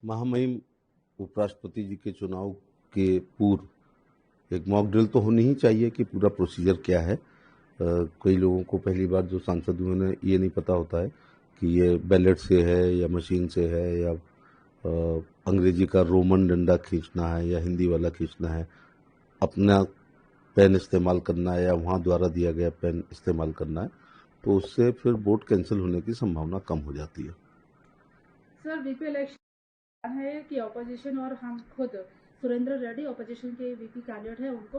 महामहिम उपराष्ट्रपति जी के चुनाव के पूर्व एक मॉक ड्रिल तो होनी ही चाहिए कि पूरा प्रोसीजर क्या है। कई लोगों को पहली बार जो सांसद हुए उन्हें ये नहीं पता होता है कि ये बैलेट से है या मशीन से है या अंग्रेजी का रोमन डंडा खींचना है या हिंदी वाला खींचना है, अपना पेन इस्तेमाल करना है या वहाँ द्वारा दिया गया पेन इस्तेमाल करना है, तो उससे फिर वोट कैंसिल होने की संभावना कम हो जाती है। सर, वीपी इलेक्शन है कि ऑपोजिशन और हम खुद सुरेंद्र रेड्डी ऑपोजिशन के वीपी कैंडिडेट है, उनको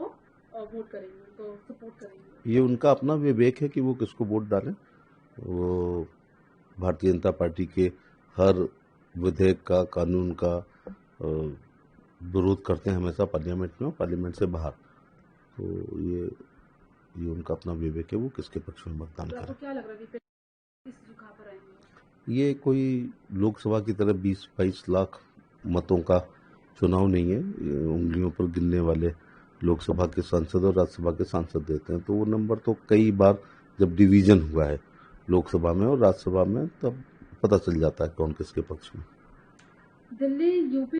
वोट करेंगे, उनको सपोर्ट करेंगे। ये उनका अपना विवेक है कि वो किसको वोट डालें। वो भारतीय जनता पार्टी के हर विधेयक का, कानून का विरोध करते हैं हमेशा पार्लियामेंट में, पार्लियामेंट से बाहर। तो ये उनका अपना विवेक है, वो किसके पक्ष में मतदान तो करें। आपको क्या लग रहा है किस जगह पर आएंगे? ये कोई लोकसभा की तरह 20-22 लाख मतों का चुनाव नहीं है। ये उंगलियों पर गिनने वाले लोकसभा के सांसद और राज्यसभा के सांसद देते हैं, तो वो नंबर तो कई बार जब डिवीजन हुआ है लोकसभा में और राज्यसभा में, तब पता चल जाता है कौन किसके पक्ष में। दिल्ली यूपी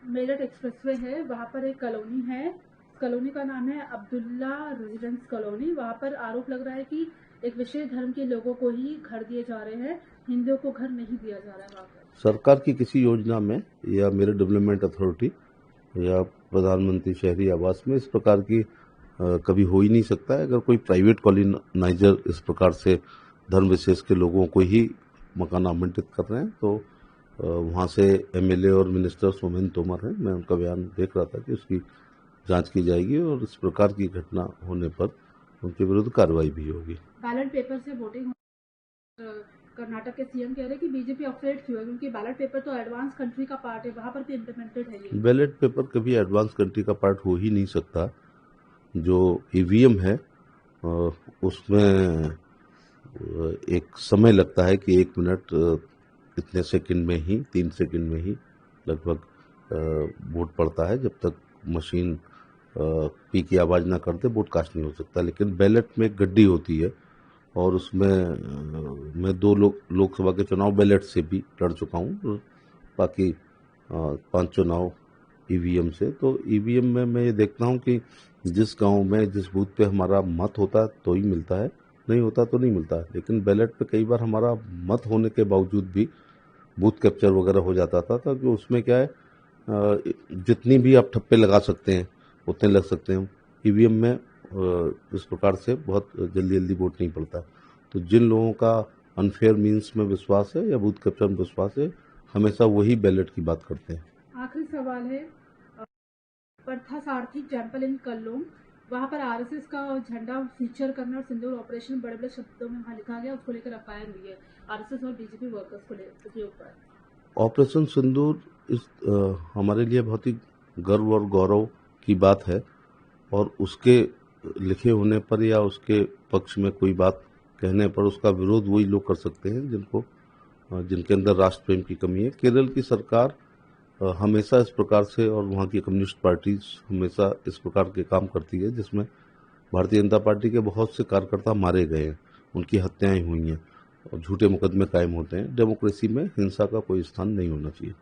मेरठ एक्सप्रेसवे है, वहाँ पर एक कॉलोनी है, कॉलोनी का नाम है अब्दुल्ला रेजिडेंस कॉलोनी। वहाँ पर आरोप लग रहा है कि एक विशेष धर्म के लोगों को ही घर दिए जा रहे हैं, हिंदुओं को घर नहीं दिया जा रहा है वहाँ पर। सरकार की किसी योजना में या मेरठ डेवलपमेंट अथॉरिटी या प्रधानमंत्री शहरी आवास में इस प्रकार की कभी हो ही नहीं सकता है। अगर कोई प्राइवेट कॉलोनाइजर इस प्रकार से धर्म विशेष के लोगों को ही मकान आवंटित कर रहे हैं, तो वहाँ से एमएलए और मिनिस्टर सोमेन तोमर हैं, मैं उनका बयान देख रहा था कि उसकी जांच की जाएगी और इस प्रकार की घटना होने पर उनके विरुद्ध कार्रवाई भी होगी। बैलेट पेपर से वोटिंग, कर्नाटक के सीएम कह रहे हैं कि बीजेपी अफ्रेड क्यों है, क्योंकि बैलेट पेपर तो एडवांस कंट्री का पार्ट है, वहां पर भी इम्प्लीमेंटेड है ये। बैलेट पेपर कभी एडवांस कंट्री का पार्ट हो ही नहीं सकता। जो ईवीएम है उसमें एक समय लगता है कि 1 मिनट इतने सेकंड में ही, 3 सेकंड में ही लगभग वोट पड़ता है। जब तक मशीन पी की आवाज़ ना करते वोट कास्ट नहीं हो सकता। लेकिन बैलेट में एक गड्डी होती है और उसमें मैं 2 लोकसभा के चुनाव बैलेट से भी लड़ चुका हूँ, बाकी 5 चुनाव ईवीएम से। तो ईवीएम में मैं ये देखता हूँ कि जिस गांव में जिस बूथ पे हमारा मत होता है तो ही मिलता है, नहीं होता तो नहीं मिलता है। लेकिन बैलेट पे कई बार हमारा मत होने के बावजूद भी बूथ कैप्चर वगैरह हो जाता था, तो उसमें क्या है, जितनी भी आप ठप्पे लगा सकते हैं उतने लग सकते हैं। ईवीएम में इस प्रकार से बहुत जल्दी जल्दी वोट नहीं पड़ता। तो जिन लोगों का अनफेयर मीन्स में विश्वास है या बूथ कैप्चर में विश्वास है, हमेशा वही बैलेट की बात करते हैं। आखिरी सवाल है, पार्थसारथी टेम्पल इन कल्लूम, वहाँ पर आरएसएस का झंडा फीचर करना और सिंदूर ऑपरेशन बड़े बड़े शब्दों में वहाँ लिखा गया, उसको लेकर एफआईआर हुई है आरएसएस और बीजेपी वर्कर्स के ऊपर। ऑपरेशन सिंदूर हमारे लिए बहुत ही गर्व और गौरव की बात है, और उसके लिखे होने पर या उसके पक्ष में कोई बात कहने पर उसका विरोध वही लोग कर सकते हैं जिनके अंदर राष्ट्र प्रेम की कमी है। केरल की सरकार हमेशा इस प्रकार से, और वहाँ की कम्युनिस्ट पार्टी हमेशा इस प्रकार के काम करती है जिसमें भारतीय जनता पार्टी के बहुत से कार्यकर्ता मारे गए हैं, उनकी हत्याएं हुई हैं और झूठे मुकदमे कायम होते हैं। डेमोक्रेसी में हिंसा का कोई स्थान नहीं होना चाहिए।